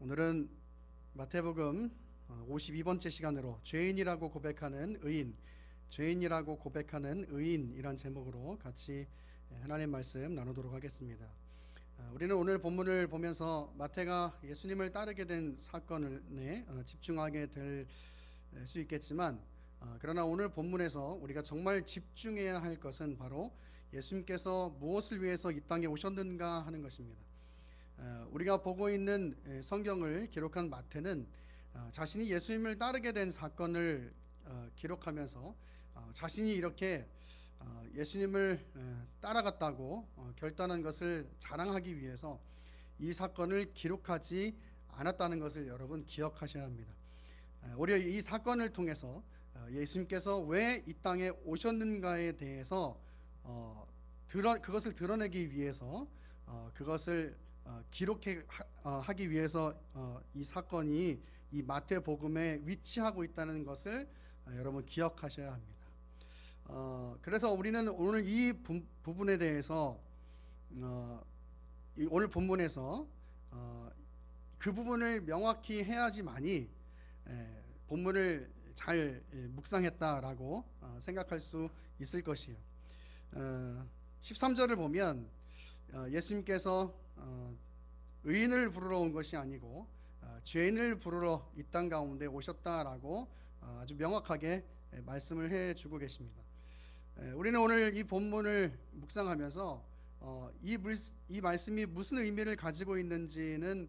오늘은 마태복음 52번째 시간으로 죄인이라고 고백하는 의인, 죄인이라고 고백하는 의인이란 제목으로 같이 하나님 말씀 나누도록 하겠습니다. 우리는 오늘 본문을 보면서 마태가 예수님을 따르게 된 사건에 집중하게 될 수 있겠지만, 그러나 오늘 본문에서 우리가 정말 집중해야 할 것은 바로 예수님께서 무엇을 위해서 이 땅에 오셨는가 하는 것입니다. 우리가 보고 있는 성경을 기록한 마태는 자신이 예수님을 따르게 된 사건을 기록하면서 자신이 이렇게 예수님을 따라갔다고 결단한 것을 자랑하기 위해서 이 사건을 기록하지 않았다는 것을 여러분 기억하셔야 합니다. 오히려 이 사건을 통해서 예수님께서 왜 이 땅에 오셨는가에 대해서 그것을 드러내기 위해서 그것을 기록하기 위해서 이 사건이 이 마태복음에 위치하고 있다는 것을 여러분 기억하셔야 합니다. 그래서 우리는 오늘 이 부분에 대해서 오늘 본문에서 그 부분을 명확히 해야지만이 본문을 잘 묵상했다라고 생각할 수 있을 것이에요. 13절을 보면 예수님께서 의인을 부르러 온 것이 아니고 죄인을 부르러 이 땅 가운데 오셨다라고 아주 명확하게 말씀을 해주고 계십니다. 우리는 오늘 이 본문을 묵상하면서 이 말씀이 무슨 의미를 가지고 있는지는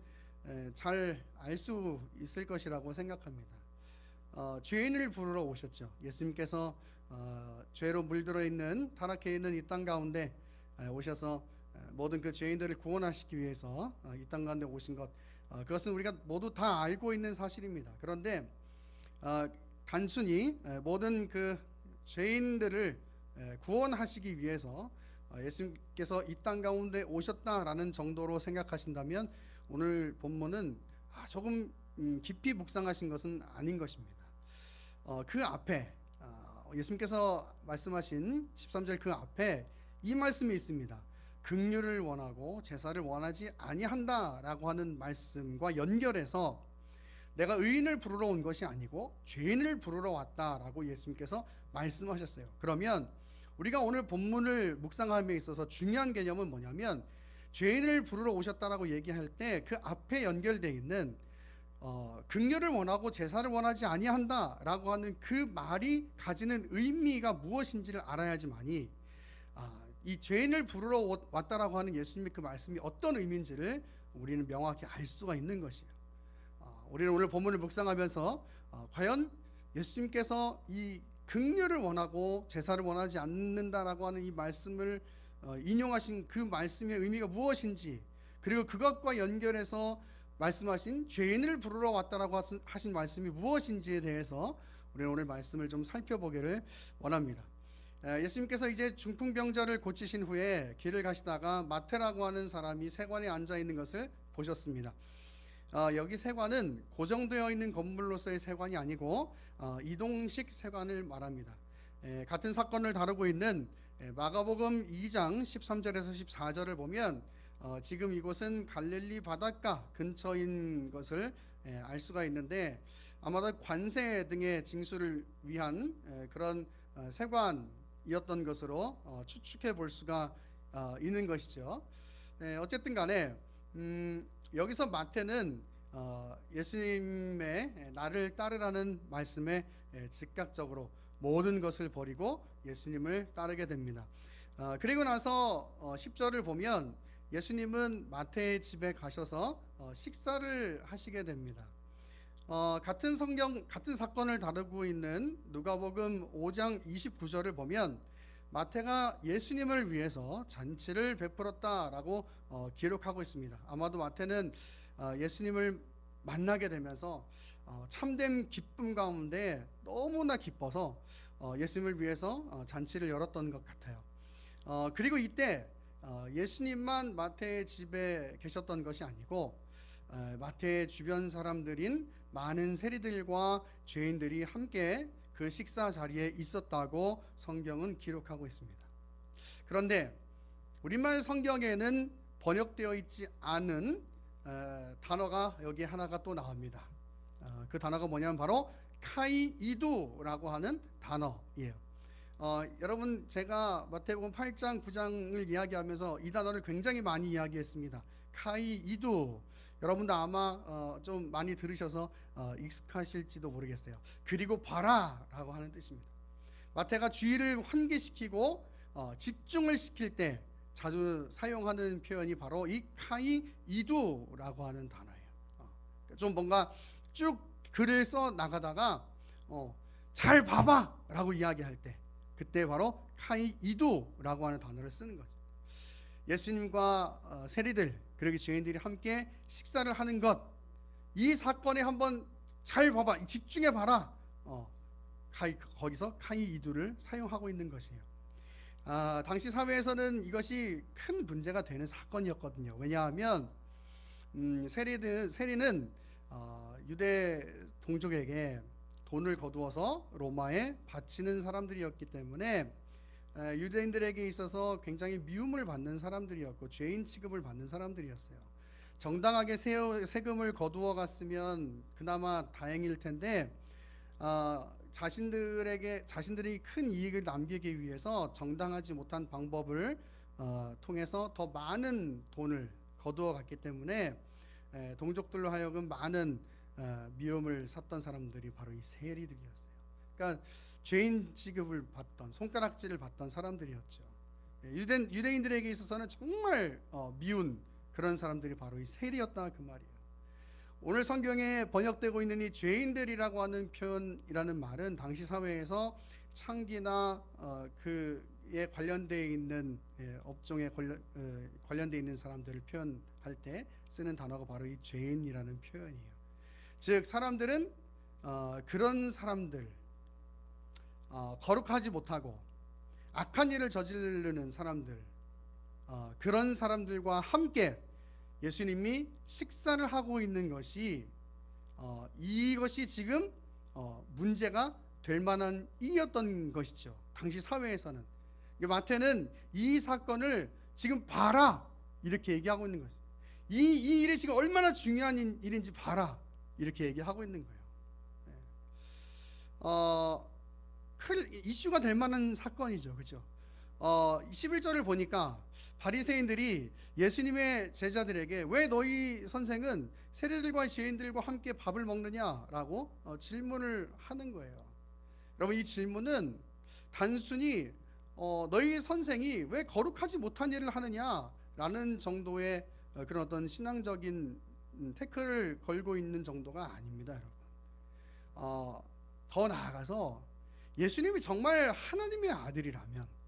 잘 알 수 있을 것이라고 생각합니다. 죄인을 부르러 오셨죠. 예수님께서 죄로 물들어 있는 타락해 있는 이 땅 가운데 오셔서 모든 그 죄인들을 구원하시기 위해서 이 땅 가운데 오신 것, 그것은 우리가 모두 다 알고 있는 사실입니다. 그런데 단순히 모든 그 죄인들을 구원하시기 위해서 예수님께서 이 땅 가운데 오셨다라는 정도로 생각하신다면 오늘 본문은 조금 깊이 묵상하신 것은 아닌 것입니다. 그 앞에 예수님께서 말씀하신 13절 그 앞에 이 말씀이 있습니다. 긍휼을 원하고 제사를 원하지 아니한다라고 하는 말씀과 연결해서 내가 의인을 부르러 온 것이 아니고 죄인을 부르러 왔다라고 예수님께서 말씀하셨어요. 그러면 우리가 오늘 본문을 묵상함에 있어서 중요한 개념은 뭐냐면, 죄인을 부르러 오셨다라고 얘기할 때 그 앞에 연결되어 있는 긍휼을 원하고 제사를 원하지 아니한다라고 하는 그 말이 가지는 의미가 무엇인지를 알아야지만이 이 죄인을 부르러 왔다라고 하는 예수님의 그 말씀이 어떤 의미인지를 우리는 명확히 알 수가 있는 것이에요. 우리는 오늘 본문을 묵상하면서 과연 예수님께서 이 긍휼을 원하고 제사를 원하지 않는다라고 하는 이 말씀을 인용하신 그 말씀의 의미가 무엇인지, 그리고 그것과 연결해서 말씀하신 죄인을 부르러 왔다라고 하신 말씀이 무엇인지에 대해서 우리는 오늘 말씀을 좀 살펴보기를 원합니다. 예수님께서 이제 중풍병자를 고치신 후에 길을 가시다가 마태라고 하는 사람이 세관에 앉아 있는 것을 보셨습니다. 여기 세관은 고정되어 있는 건물로서의 세관이 아니고 이동식 세관을 말합니다. 같은 사건을 다루고 있는 마가복음 2장 13절에서 14절을 보면 지금 이곳은 갈릴리 바닷가 근처인 것을 알 수가 있는데, 아마도 관세 등의 징수를 위한 그런 세관이었던 것으로 추측해 볼 수가 있는 것이죠. 어쨌든 간에 여기서 마태는 예수님의 나를 따르라는 말씀에 즉각적으로 모든 것을 버리고 예수님을 따르게 됩니다. 그리고 나서 10절을 보면 예수님은 마태의 집에 가셔서 식사를 하시게 됩니다. 같은 사건을 다루고 있는 누가복음 5장 29절을 보면 마태가 예수님을 위해서 잔치를 베풀었다라고 기록하고 있습니다. 아마도 마태는 예수님을 만나게 되면서 참된 기쁨 가운데 너무나 기뻐서 예수님을 위해서 잔치를 열었던 것 같아요. 그리고 이때 예수님만 마태의 집에 계셨던 것이 아니고 마태의 주변 사람들인 많은 세리들과 죄인들이 함께 그 식사 자리에 있었다고 성경은 기록하고 있습니다. 그런데 우리말 성경에는 번역되어 있지 않은 단어가 여기 하나가 또 나옵니다. 그 단어가 뭐냐면 바로 카이이두라고 하는 단어예요. 여러분, 제가 마태복음 8장 9장을 이야기하면서 이 단어를 굉장히 많이 이야기했습니다. 카이이두, 여러분도 아마 좀 많이 들으셔서 익숙하실지도 모르겠어요. 그리고 봐라라고 하는 뜻입니다. 마태가 주의를 환기시키고 집중을 시킬 때 자주 사용하는 표현이 바로 이 카이이두라고 하는 단어예요. 좀 뭔가 쭉 글을 써 나가다가 잘 봐봐라고 이야기할 때 그때 바로 카이이두라고 하는 단어를 쓰는 거죠. 예수님과 세리들 그리고 죄인들이 함께 식사를 하는 것, 이 사건에 한번 잘 봐봐, 집중해 봐라. 거기서 카이이두를 사용하고 있는 것이에요. 당시 사회에서는 이것이 큰 문제가 되는 사건이었거든요. 왜냐하면 세리는 유대 동족에게 돈을 거두어서 로마에 바치는 사람들이었기 때문에 유대인들에게 있어서 굉장히 미움을 받는 사람들이었고 죄인 취급을 받는 사람들이었어요. 정당하게 세금을 거두어 갔으면 그나마 다행일 텐데 자신들이 큰 이익을 남기기 위해서 정당하지 못한 방법을 통해서 더 많은 돈을 거두어 갔기 때문에 동족들로 하여금 많은 미움을 샀던 사람들이 바로 이 세리들이었어요. 그러니까 죄인 취급을 받던, 손가락질을 받던 사람들이었죠. 유대인들에게 있어서는 정말 미운 그런 사람들이 바로 이 세리였다 그 말이에요. 오늘 성경에 번역되고 있는 이 죄인들이라고 하는 표현이라는 말은 당시 사회에서 창기나 그에 관련되어 있는 업종에 관련되어 있는 사람들을 표현할 때 쓰는 단어가 바로 이 죄인이라는 표현이에요. 즉 사람들은 그런 사람들, 거룩하지 못하고 악한 일을 저지르는 사람들, 그런 사람들과 함께 예수님이 식사를 하고 있는 것이 이것이 지금 문제가 될 만한 일이었던 것이죠. 당시 사회에서는. 마태는 이 사건을 지금 봐라 이렇게 얘기하고 있는 거죠. 이 일이 지금 얼마나 중요한 일인지 봐라 이렇게 얘기하고 있는 거예요. 큰 이슈가 될 만한 사건이죠. 그렇죠? 11절을 보니까 바리새인들이 예수님의 제자들에게 왜 너희 선생은 세리들과 죄인들과 함께 밥을 먹느냐라고 질문을 하는 거예요. 여러분, 이 질문은 단순히 너희 선생이 왜 거룩하지 못한 일을 하느냐라는 정도의 그런 어떤 신앙적인 태클을 걸고 있는 정도가 아닙니다, 여러분. 더 나아가서 예수님이 정말 하나님의 아들이라면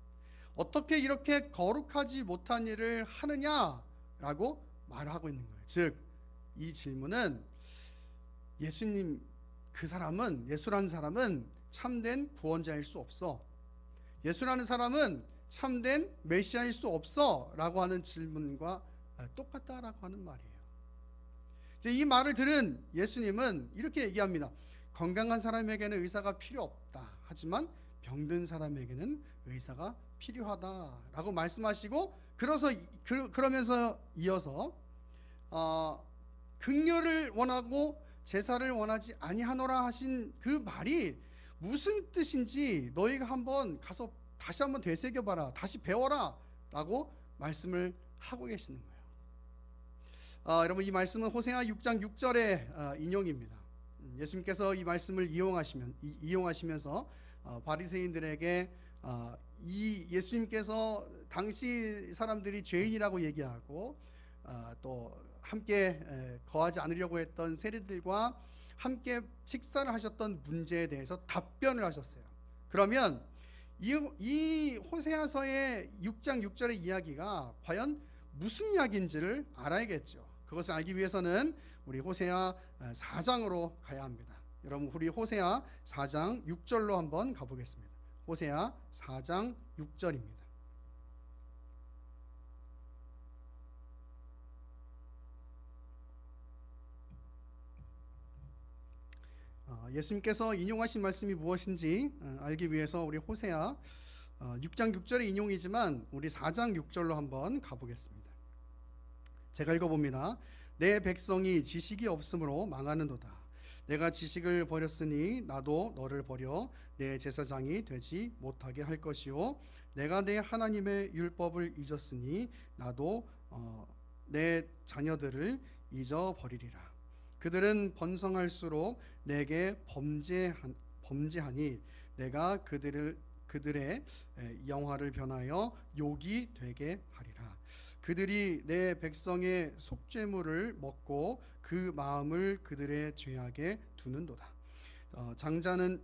어떻게 이렇게 거룩하지 못한 일을 하느냐라고 말하고 있는 거예요. 즉, 이 질문은 예수님 예수라는 사람은 참된 구원자일 수 없어. 예수라는 사람은 참된 메시아일 수 없어 라고 하는 질문과 똑같다라고 하는 말이에요. 이제 이 말을 들은 예수님은 이렇게 얘기합니다. 건강한 사람에게는 의사가 필요 없다. 하지만 병든 사람에게는 의사가 필요하다라고 말씀하시고 그러면서 이어서 긍휼을 원하고 제사를 원하지 아니하노라 하신 그 말이 무슨 뜻인지 너희가 한번 가서 다시 한번 되새겨봐라, 다시 배워라 라고 말씀을 하고 계시는 거예요. 여러분, 이 말씀은 호세아 6장 6절의 인용입니다. 예수님께서 이 말씀을 이용하시면서 바리새인들에게 이 예수님께서 당시 사람들이 죄인이라고 얘기하고 또 함께 거하지 않으려고 했던 세리들과 함께 식사를 하셨던 문제에 대해서 답변을 하셨어요. 그러면 이 호세아서의 6장 6절의 이야기가 과연 무슨 이야기인지를 알아야겠죠. 그것을 알기 위해서는 우리 호세아 4장으로 가야 합니다. 여러분, 우리 호세아 4장 6절로 한번 가보겠습니다. 호세아 4장 6절입니다. 예수님께서 인용하신 말씀이 무엇인지 알기 위해서 우리 호세아 6장 6절의 인용이지만 우리 4장 6절로 한번 가보겠습니다. 제가 읽어봅니다. 내 백성이 지식이 없으므로 망하는도다. 내가 지식을 버렸으니 나도 너를 버려 내 제사장이 되지 못하게 할 것이요 내가 내 하나님의 율법을 잊었으니 나도 내 자녀들을 잊어버리리라. 그들은 번성할수록 내게 범죄하니 내가 그들의 영화를 변하여 욕이 되게 하리라. 그들이 내 백성의 속죄물을 먹고 그 마음을 그들의 죄악에 두는도다. 장차는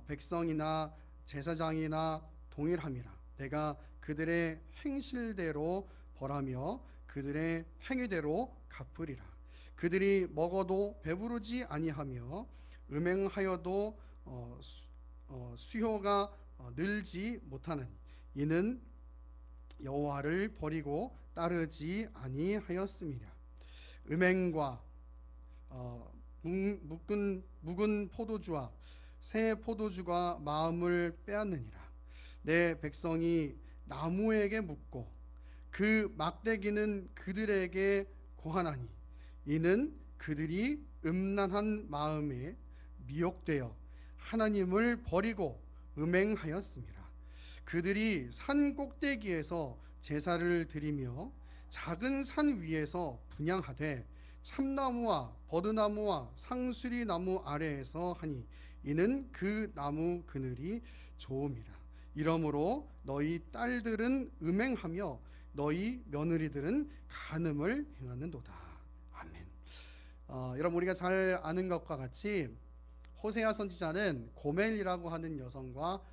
백성이나 제사장이나 동일함이라. 내가 그들의 행실대로 벌하며 그들의 행위대로 갚으리라. 그들이 먹어도 배부르지 아니하며 음행하여도 수효가 늘지 못하는 이는 여호와를 버리고 따르지 아니하였음이라. 음행과 묵은 포도주와 새 포도주가 마음을 빼앗느니라. 내 백성이 나무에게 묻고 그 막대기는 그들에게 고하나니 이는 그들이 음란한 마음에 미혹되어 하나님을 버리고 음행하였습니다. 그들이 산 꼭대기에서 제사를 드리며 작은 산 위에서 분향하되 참나무와 버드나무와 상수리나무 아래에서 하니 이는 그 나무 그늘이 좋음이라. 이러므로 너희 딸들은 음행하며 너희 며느리들은 간음을 행하는도다. 아멘. 여러분 우리가 잘 아는 것과 같이 호세아 선지자는 고멜이라고 하는 여성과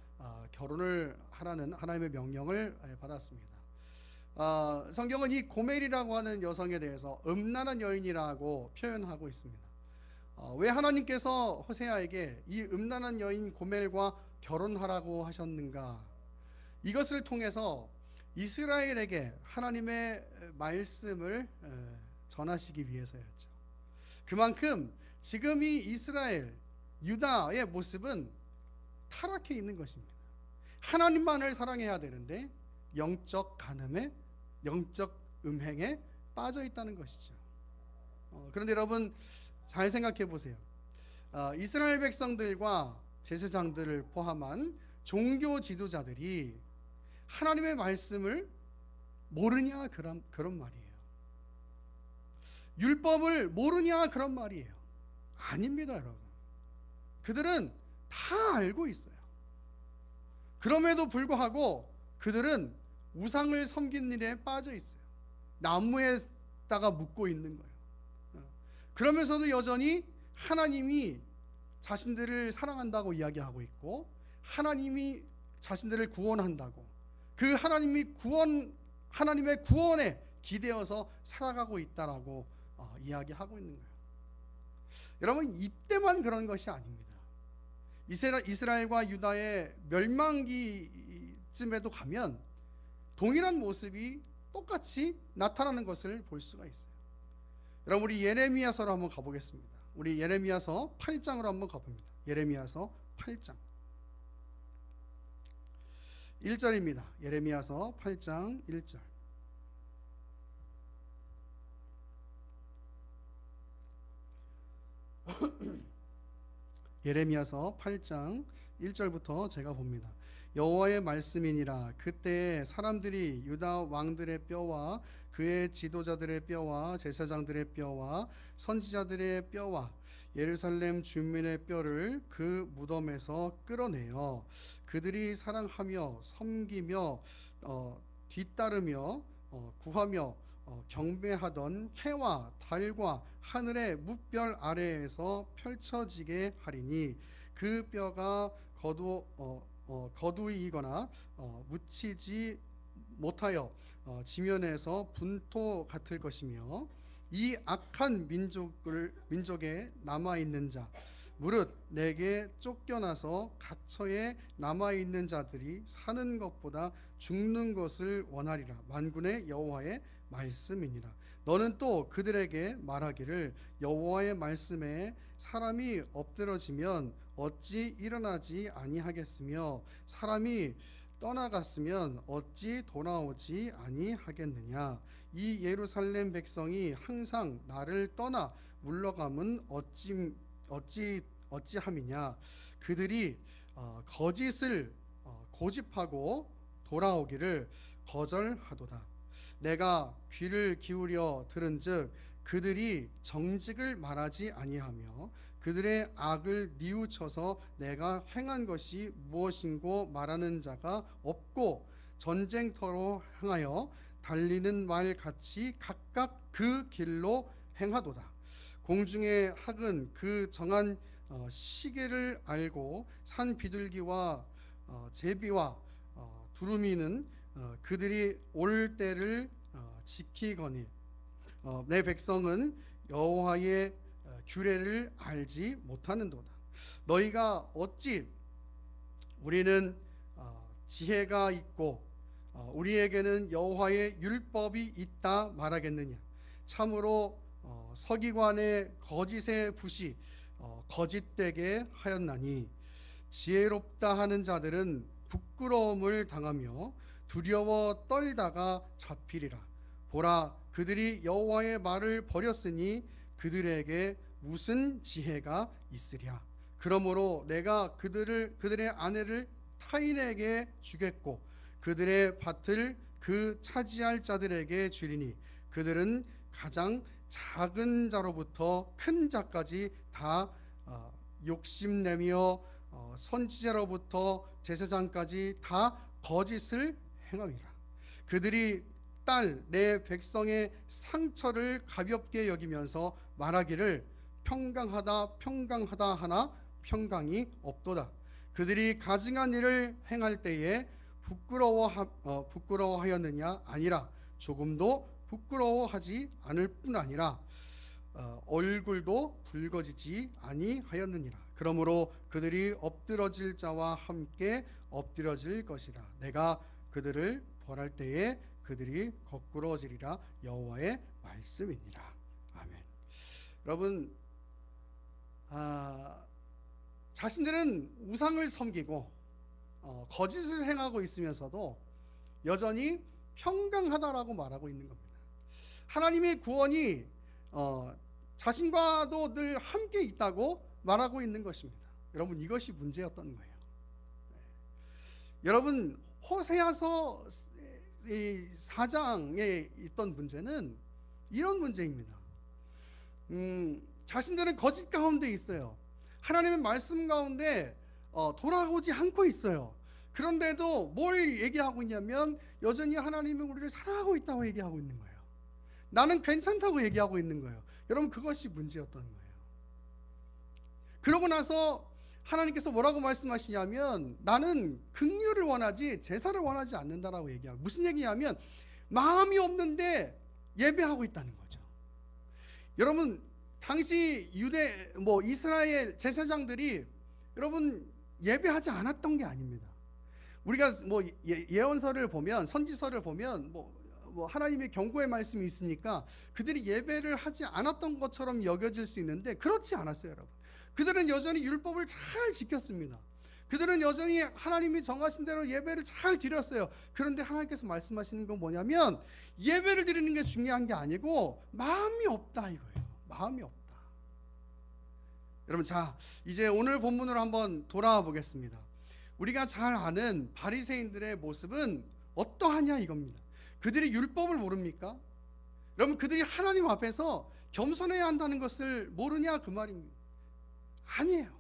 결혼을 하라는 하나님의 명령을 받았습니다. 성경은 이 고멜이라고 하는 여성에 대해서 음란한 여인이라고 표현하고 있습니다. 왜 하나님께서 호세아에게 이 음란한 여인 고멜과 결혼하라고 하셨는가? 이것을 통해서 이스라엘에게 하나님의 말씀을 전하시기 위해서였죠. 그만큼 지금 이 이스라엘, 유다의 모습은 타락해 있는 것입니다. 하나님만을 사랑해야 되는데 영적 간음에, 영적 음행에 빠져 있다는 것이죠. 그런데 여러분 잘 생각해 보세요. 이스라엘 백성들과 제사장들을 포함한 종교 지도자들이 하나님의 말씀을 모르냐 그런 말이에요. 율법을 모르냐 그런 말이에요. 아닙니다, 여러분. 그들은 다 알고 있어요. 그럼에도 불구하고 그들은 우상을 섬기는 일에 빠져 있어요. 나무에다가 묻고 있는 거예요. 그러면서도 여전히 하나님이 자신들을 사랑한다고 이야기하고 있고 하나님이 자신들을 구원한다고 그 하나님의 구원에 기대어서 살아가고 있다라고 이야기하고 있는 거예요. 여러분 이때만 그런 것이 아닙니다. 이스라엘과 유다의 멸망기쯤에도 가면 동일한 모습이 똑같이 나타나는 것을 볼 수가 있어요. 여러분 우리 예레미야서로 한번 가보겠습니다. 우리 예레미야서 8장으로 한번 가봅니다. 예레미야서 8장 1절입니다. 예레미야서 8장 1절. 예레미야서 8장 1절부터 제가 봅니다. 여호와의 말씀이니라. 그때 사람들이 유다 왕들의 뼈와 그의 지도자들의 뼈와 제사장들의 뼈와 선지자들의 뼈와 예루살렘 주민의 뼈를 그 무덤에서 끌어내어 그들이 사랑하며 섬기며 뒤따르며 구하며 경배하던 해와 달과 하늘의 무별 아래에서 펼쳐지게 하리니 그 뼈가 거두이거나 묻히지 못하여 지면에서 분토 같을 것이며 이 악한 민족에 남아있는 자 무릇 내게 쫓겨나서 갇혀에 남아있는 자들이 사는 것보다 죽는 것을 원하리라. 만군의 여호와의 말씀이니라. 너는 또 그들에게 말하기를 여호와의 말씀에 사람이 엎드러지면 어찌 일어나지 아니하겠으며 사람이 떠나갔으면 어찌 돌아오지 아니하겠느냐. 이 예루살렘 백성이 항상 나를 떠나 물러감은 어찌함이냐. 그들이 거짓을 고집하고 돌아오기를 거절하도다. 내가 귀를 기울여 들은즉 그들이 정직을 말하지 아니하며 그들의 악을 뉘우쳐서 내가 행한 것이 무엇인고 말하는 자가 없고 전쟁터로 향하여 달리는 말 같이 각각 그 길로 행하도다. 공중의 학은 그 정한 시계를 알고 산 비둘기와 제비와 두루미는 그들이 올 때를 지키거니 내 백성은 여호와의 규례를 알지 못하는도다. 너희가 어찌 우리는 지혜가 있고 우리에게는 여호와의 율법이 있다 말하겠느냐. 참으로 서기관의 거짓의 붓이 거짓되게 하였나니 지혜롭다 하는 자들은 부끄러움을 당하며 두려워 떨다가 잡히리라. 보라, 그들이 여호와의 말을 버렸으니 그들에게 무슨 지혜가 있으랴. 그러므로 내가 그들의 아내를 타인에게 주겠고 그들의 밭을 그 차지할 자들에게 주리니 그들은 가장 작은 자로부터 큰 자까지 다 욕심내며 선지자로부터 제사장까지 다 거짓을 행하리라. 그들이 딸 내 백성의 상처를 가볍게 여기면서 말하기를 평강하다 평강하다 하나 평강이 없도다. 그들이 가증한 일을 행할 때에 부끄러워하였느냐? 아니라 조금도 부끄러워하지 않을 뿐 아니라 얼굴도 붉어지지 아니하였느니라. 그러므로 그들이 엎드러질 자와 함께 엎드러질 것이다. 내가 그들을 벌할 때에 그들이 거꾸러지리라. 여호와의 말씀이니라. 아멘. 여러분, 자신들은 우상을 섬기고 거짓을 행하고 있으면서도 여전히 평강하다라고 말하고 있는 겁니다. 하나님의 구원이 자신과도 늘 함께 있다고 말하고 있는 것입니다. 여러분, 이것이 문제였던 거예요. 여러분, 호세아서 4장에 있던 문제는 이런 문제입니다. 자신들은 거짓 가운데 있어요. 하나님의 말씀 가운데 돌아오지 않고 있어요. 그런데도 뭘 얘기하고 있냐면 여전히 하나님은 우리를 사랑하고 있다고 얘기하고 있는 거예요. 나는 괜찮다고 얘기하고 있는 거예요. 여러분, 그것이 문제였던 거예요. 그러고 나서 하나님께서 뭐라고 말씀하시냐면 나는 긍휼을 원하지 제사를 원하지 않는다라고 얘기하고, 무슨 얘기냐면 마음이 없는데 예배하고 있다는 거죠. 여러분, 당시 이스라엘 제사장들이 여러분 예배하지 않았던 게 아닙니다. 우리가 예언서를 보면, 선지서를 보면 하나님의 경고의 말씀이 있으니까 그들이 예배를 하지 않았던 것처럼 여겨질 수 있는데 그렇지 않았어요, 여러분. 그들은 여전히 율법을 잘 지켰습니다. 그들은 여전히 하나님이 정하신 대로 예배를 잘 드렸어요. 그런데 하나님께서 말씀하시는 건 뭐냐면 예배를 드리는 게 중요한 게 아니고 마음이 없다 이거예요. 마음이 없다. 여러분, 자, 이제 오늘 본문으로 한번 돌아와 보겠습니다. 우리가 잘 아는 바리새인들의 모습은 어떠하냐 이겁니다. 그들이 율법을 모릅니까? 여러분, 그들이 하나님 앞에서 겸손해야 한다는 것을 모르냐 그 말입니다. 아니에요.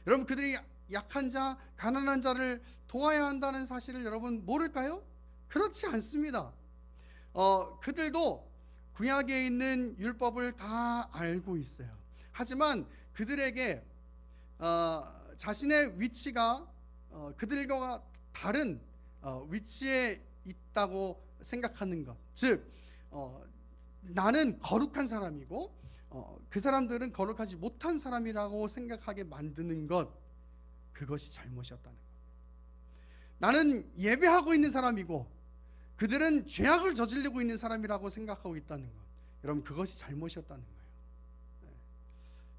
여러분, 그들이 약한 자, 가난한 자를 도와야 한다는 사실을 여러분 모를까요? 그렇지 않습니다. 그들도 구약에 있는 율법을 다 알고 있어요. 하지만 그들에게 자신의 위치가 그들과 다른 위치에 있다고 생각하는 것, 즉 나는 거룩한 사람이고 그 사람들은 거룩하지 못한 사람이라고 생각하게 만드는 것, 그것이 잘못이었다는 것. 나는 예배하고 있는 사람이고 그들은 죄악을 저지르고 있는 사람이라고 생각하고 있다는 것, 여러분, 그것이 잘못이었다는 거예요.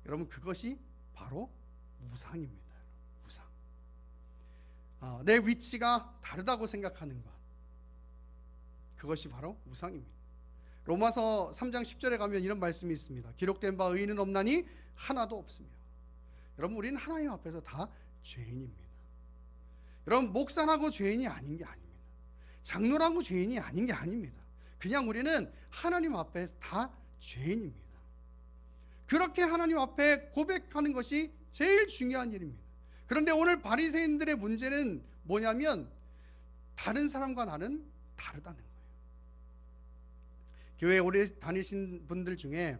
여러분, 그것이 바로 우상입니다. 우상. 내 위치가 다르다고 생각하는 것, 그것이 바로 우상입니다. 로마서 3장 10절에 가면 이런 말씀이 있습니다. 기록된 바 의인은 없나니 하나도 없으며. 여러분, 우리는 하나님 앞에서 다 죄인입니다. 여러분, 목사라고 죄인이 아닌 게 아닙니다. 장로라고 죄인이 아닌 게 아닙니다. 그냥 우리는 하나님 앞에 다 죄인입니다. 그렇게 하나님 앞에 고백하는 것이 제일 중요한 일입니다. 그런데 오늘 바리새인들의 문제는 뭐냐면 다른 사람과 나는 다르다는 거예요. 교회에 오래 다니신 분들 중에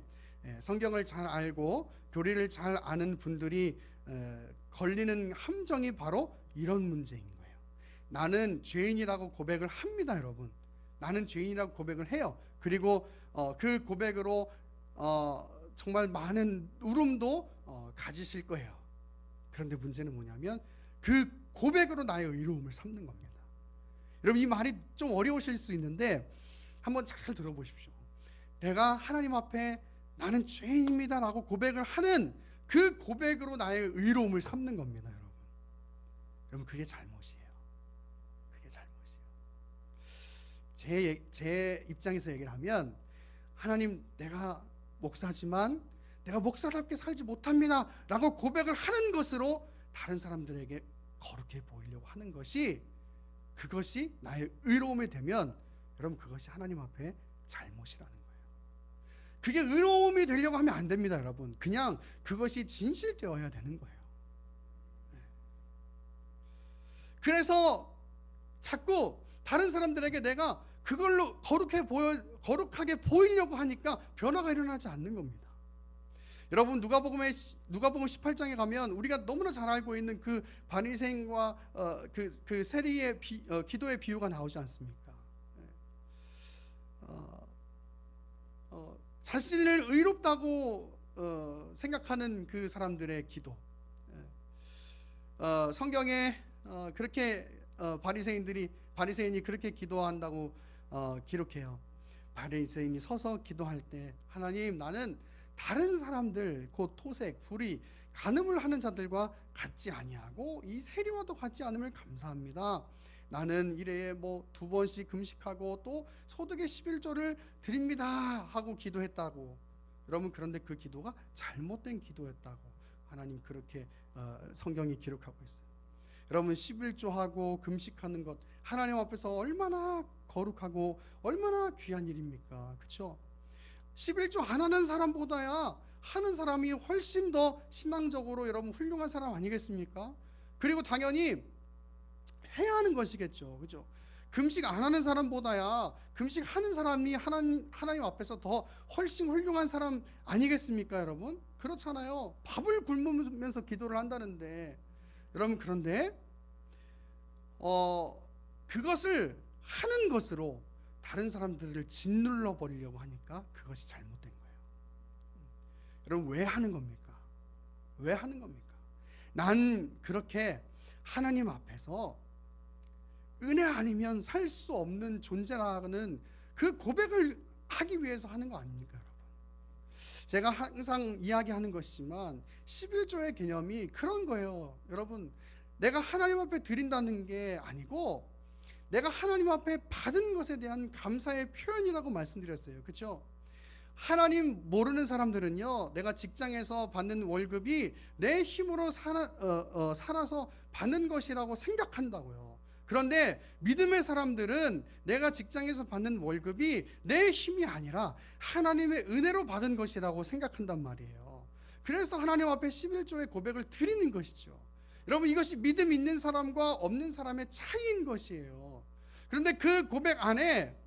성경을 잘 알고 교리를 잘 아는 분들이 걸리는 함정이 바로 이런 문제인 거예요. 나는 죄인이라고 고백을 합니다, 여러분. 나는 죄인이라고 고백을 해요. 그리고 그 고백으로 정말 많은 울음도 가지실 거예요. 그런데 문제는 뭐냐면 그 고백으로 나의 의로움을 삼는 겁니다. 여러분, 이 말이 좀 어려우실 수 있는데 한번 잘 들어보십시오. 내가 하나님 앞에 나는 죄인입니다 라고 고백을 하는 그 고백으로 나의 의로움을 삼는 겁니다, 여러분. 여러분, 그게 잘못이에요. 그게 잘못이에요. 제 입장에서 얘기를 하면, 하나님, 내가 목사지만 내가 목사답게 살지 못합니다 라고 고백을 하는 것으로 다른 사람들에게 거룩해 보이려고 하는 것이, 그것이 나의 의로움이 되면 여러분, 그것이 하나님 앞에 잘못이라는 거예요. 그게 의로움이 되려고 하면 안 됩니다, 여러분. 그냥 그것이 진실되어야 되는 거예요. 그래서 자꾸 다른 사람들에게 내가 그걸로 거룩하게 보이려고 하니까 변화가 일어나지 않는 겁니다. 여러분, 누가복음 18장에 가면 우리가 너무나 잘 알고 있는 그 바리새인과 그 세리의 기도의 비유가 나오지 않습니까? 자신을 의롭다고 생각하는 그 사람들의 기도. 성경에 그렇게 바리새인이 그렇게 기도한다고 기록해요. 바리새인이 서서 기도할 때, 하나님, 나는 다른 사람들 곧 토색, 불의, 간음을 하는 자들과 같지 아니하고 이 세리와도 같지 않음을 감사합니다. 나는 일회에 2번씩 금식하고 또 소득의 11조를 드립니다 하고 기도했다고. 여러분, 그런데 그 기도가 잘못된 기도였다고 하나님 그렇게 성경이 기록하고 있어요. 여러분, 11조하고 금식하는 것, 하나님 앞에서 얼마나 거룩하고 얼마나 귀한 일입니까? 그렇죠? 11조 안 하는 사람보다야 하는 사람이 훨씬 더 신앙적으로 여러분 훌륭한 사람 아니겠습니까? 그리고 당연히 해야 하는 것이겠죠. 그죠? 금식 안 하는 사람보다야 금식 하는 사람이 하나님 앞에서 더 훨씬 훌륭한 사람 아니겠습니까, 여러분? 그렇잖아요. 밥을 굶으면서 기도를 한다는데, 여러분, 그런데 그것을 하는 것으로 다른 사람들을 짓눌러 버리려고 하니까 그것이 잘못된 거예요. 여러분, 왜 하는 겁니까? 왜 하는 겁니까? 난 그렇게 하나님 앞에서 은혜 아니면 살 수 없는 존재라는 그 고백을 하기 위해서 하는 거 아닙니까, 여러분? 제가 항상 이야기하는 것이지만 11조의 개념이 그런 거예요. 여러분, 내가 하나님 앞에 드린다는 게 아니고 내가 하나님 앞에 받은 것에 대한 감사의 표현이라고 말씀드렸어요. 그렇죠? 하나님 모르는 사람들은요, 내가 직장에서 받는 월급이 내 힘으로 살아서 받는 것이라고 생각한다고요. 그런데 믿음의 사람들은 내가 직장에서 받는 월급이 내 힘이 아니라 하나님의 은혜로 받은 것이라고 생각한단 말이에요. 그래서 하나님 앞에 11조의 고백을 드리는 것이죠. 여러분, 이것이 믿음 있는 사람과 없는 사람의 차이인 것이에요. 그런데 그 고백 안에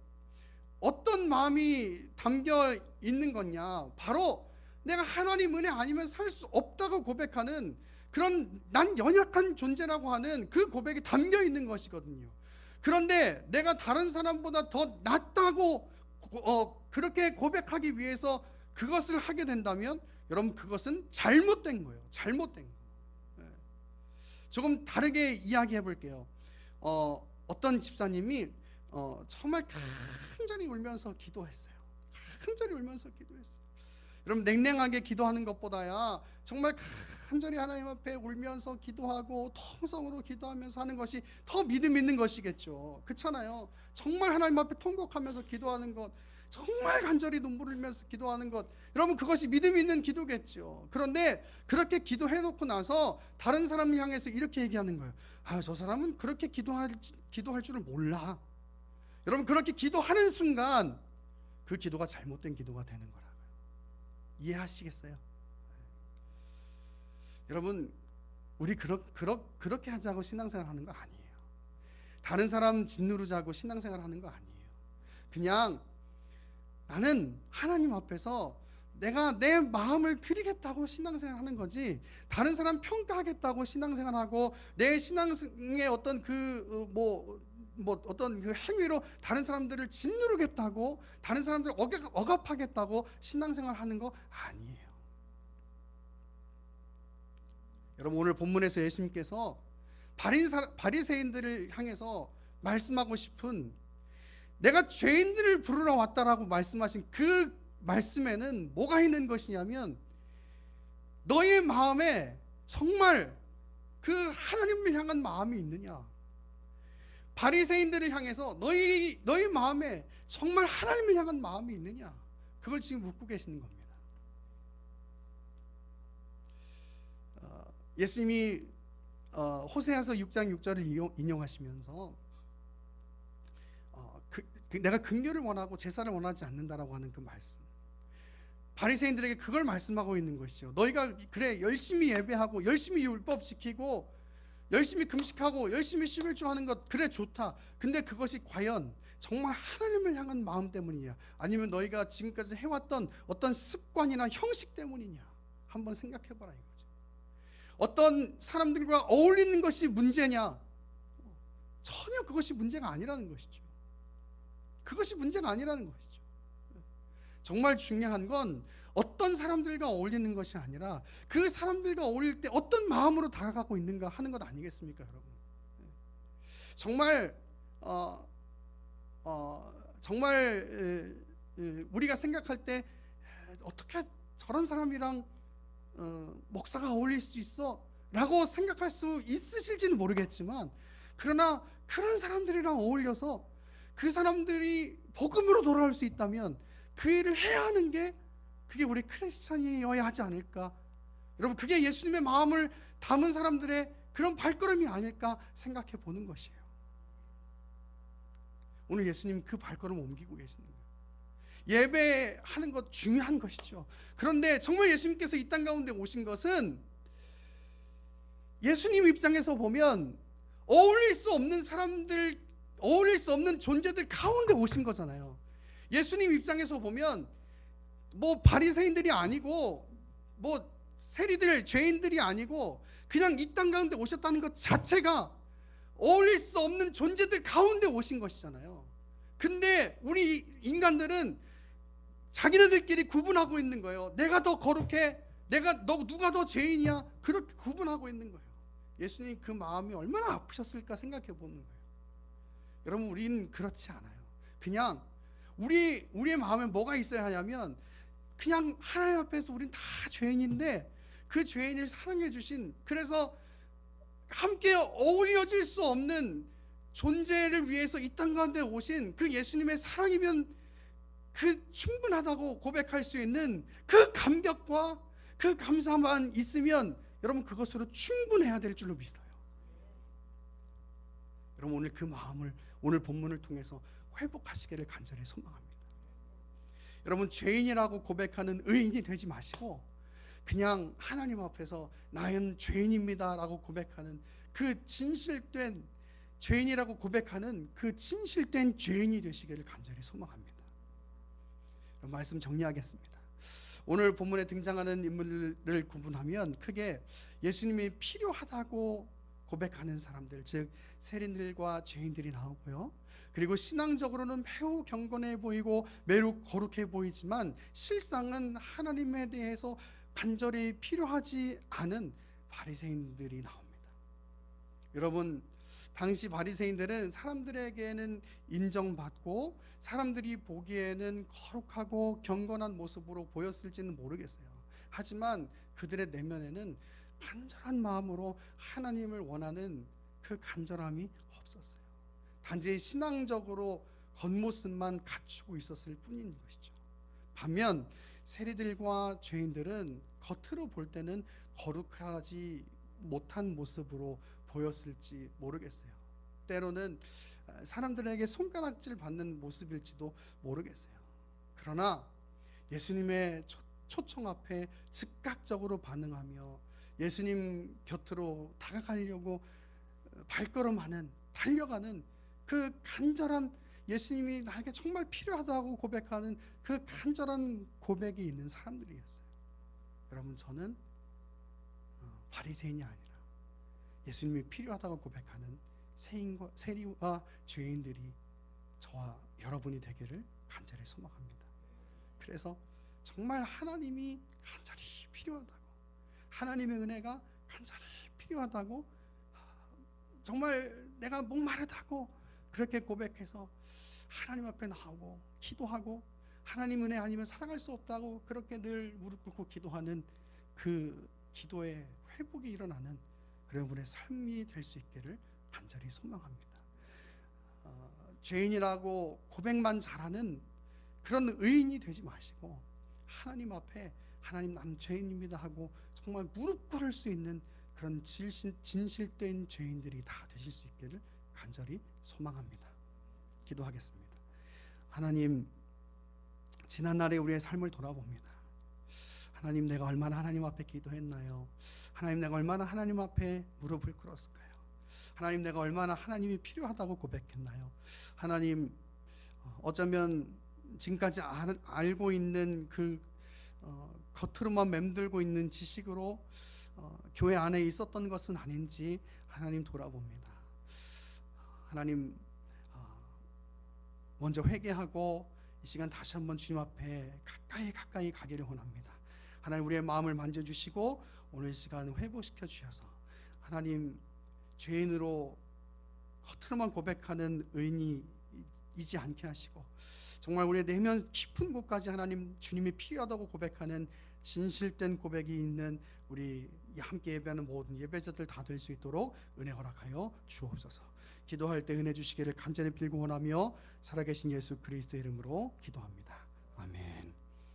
어떤 마음이 담겨 있는 거냐? 바로 내가 하나님 은혜 아니면 살 수 없다고 고백하는 그런 난 연약한 존재라고 하는 그 고백이 담겨 있는 것이거든요. 그런데 내가 다른 사람보다 더 낫다고 그렇게 고백하기 위해서 그것을 하게 된다면 여러분, 그것은 잘못된 거예요. 잘못된 거예요. 조금 다르게 이야기해 볼게요. 어떤 집사님이 정말 간절히 울면서 기도했어요. 간절히 울면서 기도했어요. 여러분, 냉랭하게 기도하는 것보다야 정말 간절히 하나님 앞에 울면서 기도하고 통성으로 기도하면서 하는 것이 더 믿음 있는 것이겠죠. 그렇잖아요. 정말 하나님 앞에 통곡하면서 기도하는 것, 정말 간절히 눈물을 흘리면서 기도하는 것, 여러분, 그것이 믿음 있는 기도겠죠. 그런데 그렇게 기도해놓고 나서 다른 사람을 향해서 이렇게 얘기하는 거예요. 저 사람은 그렇게 기도할 줄을 몰라. 여러분, 그렇게 기도하는 순간 그 기도가 잘못된 기도가 되는 거라고요. 이해하시겠어요? 여러분, 우리 그렇게 하자고 신앙생활 하는 거 아니에요. 다른 사람 짓누르자고 신앙생활 하는 거 아니에요. 그냥 나는 하나님 앞에서 내가 내 마음을 드리겠다고 신앙생활 하는 거지, 다른 사람 평가하겠다고 신앙생활하고 내 신앙의 어떤 어떤 그 행위로 다른 사람들을 짓누르겠다고, 다른 사람들을 억압하겠다고 신앙생활 하는 거 아니에요. 여러분, 오늘 본문에서 예수님께서 바리새인들을 향해서 말씀하고 싶은, 내가 죄인들을 부르러 왔다라고 말씀하신 그 말씀에는 뭐가 있는 것이냐면, 너의 마음에 정말 그 하나님을 향한 마음이 있느냐. 바리새인들을 향해서 너희 마음에 정말 하나님을 향한 마음이 있느냐, 그걸 지금 묻고 계시는 겁니다. 예수님이 호세아서 6장 6절을 인용하시면서 내가 긍휼을 원하고 제사를 원하지 않는다라고 하는 그 말씀, 바리새인들에게 그걸 말씀하고 있는 것이죠. 너희가 그래 열심히 예배하고 열심히 율법 지키고 열심히 금식하고 열심히 11조 하는 것, 그래 좋다. 근데 그것이 과연 정말 하나님을 향한 마음 때문이냐, 아니면 너희가 지금까지 해왔던 어떤 습관이나 형식 때문이냐, 한번 생각해봐라 이거죠. 어떤 사람들과 어울리는 것이 문제냐? 전혀 그것이 문제가 아니라는 것이죠. 그것이 문제가 아니라는 것이죠. 정말 중요한 건 어떤 사람들과 어울리는 것이 아니라 그 사람들과 어울릴 때 어떤 마음으로 다가가고 있는가 하는 것 아니겠습니까, 여러분? 정말 우리가 생각할 때 어떻게 저런 사람이랑 목사가 어울릴 수 있어? 라고 생각할 수 있으실지는 모르겠지만, 그러나 그런 사람들이랑 어울려서 그 사람들이 복음으로 돌아올 수 있다면 그 일을 해야 하는 게, 그게 우리 크리스찬이어야 하지 않을까? 여러분, 그게 예수님의 마음을 담은 사람들의 그런 발걸음이 아닐까 생각해 보는 것이에요. 오늘 예수님 그 발걸음을 옮기고 계시는 거예요. 예배하는 것 중요한 것이죠. 그런데 정말 예수님께서 이 땅 가운데 오신 것은, 예수님 입장에서 보면 어울릴 수 없는 사람들, 어울릴 수 없는 존재들 가운데 오신 거잖아요. 예수님 입장에서 보면 바리새인들이 아니고 세리들, 죄인들이 아니고 그냥 이 땅 가운데 오셨다는 것 자체가 어울릴 수 없는 존재들 가운데 오신 것이잖아요. 근데 우리 인간들은 자기네들끼리 구분하고 있는 거예요. 내가 더 거룩해, 누가 더 죄인이야, 그렇게 구분하고 있는 거예요. 예수님 그 마음이 얼마나 아프셨을까 생각해 보는 거예요. 여러분, 우리는 그렇지 않아요. 그냥 우리의 마음에 뭐가 있어야 하냐면, 그냥 하나님 앞에서 우린 다 죄인인데 그 죄인을 사랑해 주신, 그래서 함께 어울려질 수 없는 존재를 위해서 이 땅 가운데 오신 그 예수님의 사랑이면 그 충분하다고 고백할 수 있는 그 감격과 그 감사만 있으면 여러분, 그것으로 충분해야 될 줄로 믿어요. 여러분, 오늘 그 마음을 오늘 본문을 통해서 회복하시기를 간절히 소망합니다. 여러분, 죄인이라고 고백하는 의인이 되지 마시고 그냥 하나님 앞에서 나는 죄인입니다 라고 고백하는 그 진실된 죄인이라고 고백하는 그 진실된 죄인이 되시기를 간절히 소망합니다. 말씀 정리하겠습니다. 오늘 본문에 등장하는 인물을 구분하면 크게 예수님이 필요하다고 고백하는 사람들, 즉 세리들과 죄인들이 나오고요. 그리고 신앙적으로는 매우 경건해 보이고 매우 거룩해 보이지만 실상은 하나님에 대해서 간절히 필요하지 않은 바리새인들이 나옵니다. 여러분, 당시 바리새인들은 사람들에게는 인정받고 사람들이 보기에는 거룩하고 경건한 모습으로 보였을지는 모르겠어요. 하지만 그들의 내면에는 간절한 마음으로 하나님을 원하는 그 간절함이 없었어요. 단지 신앙적으로 겉모습만 갖추고 있었을 뿐인 것이죠. 반면 세리들과 죄인들은 겉으로 볼 때는 거룩하지 못한 모습으로 보였을지 모르겠어요. 때로는 사람들에게 손가락질 받는 모습일지도 모르겠어요. 그러나 예수님의 초청 앞에 즉각적으로 반응하며 예수님 곁으로 다가가려고 발걸음하는, 달려가는 그 간절한, 예수님이 나에게 정말 필요하다고 고백하는 그 간절한 고백이 있는 사람들이었어요. 여러분, 저는 바리새인이 아니라 예수님이 필요하다고 고백하는 세리와 죄인들이 저와 여러분이 되기를 간절히 소망합니다. 그래서 정말 하나님이 간절히 필요하다고, 하나님의 은혜가 간절히 필요하다고, 정말 내가 목마르다고 그렇게 고백해서 하나님 앞에 나오고 기도하고, 하나님 은혜 아니면 살아갈 수 없다고 그렇게 늘 무릎 꿇고 기도하는 그 기도의 회복이 일어나는 그런 분의 삶이 될 수 있기를 간절히 소망합니다. 죄인이라고 고백만 잘하는 그런 의인이 되지 마시고 하나님 앞에 하나님 나는 죄인입니다 하고 정말 무릎 꿇을 수 있는 그런 진실된 죄인들이 다 되실 수 있기를 간절히 소망합니다. 기도하겠습니다. 하나님, 지난날에 우리의 삶을 돌아봅니다. 하나님, 내가 얼마나 하나님 앞에 기도했나요? 하나님, 내가 얼마나 하나님 앞에 무릎을 꿇었을까요? 하나님, 내가 얼마나 하나님이 필요하다고 고백했나요? 하나님, 어쩌면 지금까지 알고 있는 그 겉으로만 맴돌고 있는 지식으로 교회 안에 있었던 것은 아닌지 하나님 돌아봅니다. 하나님, 먼저 회개하고 이 시간 다시 한번 주님 앞에 가까이 가기를 원합니다. 하나님, 우리의 마음을 만져주시고 오늘 시간 회복시켜 주셔서 하나님, 죄인으로 겉으로만 고백하는 의인이지 않게 하시고 정말 우리의 내면 깊은 곳까지 하나님 주님이 필요하다고 고백하는 진실된 고백이 있는 우리 함께 예배하는 모든 예배자들 다 될 수 있도록 은혜 허락하여 주옵소서. 기도할 때 은혜 주시기를 간절히 빌고 원하며 살아계신 예수 그리스도의 이름으로 기도합니다. 아멘.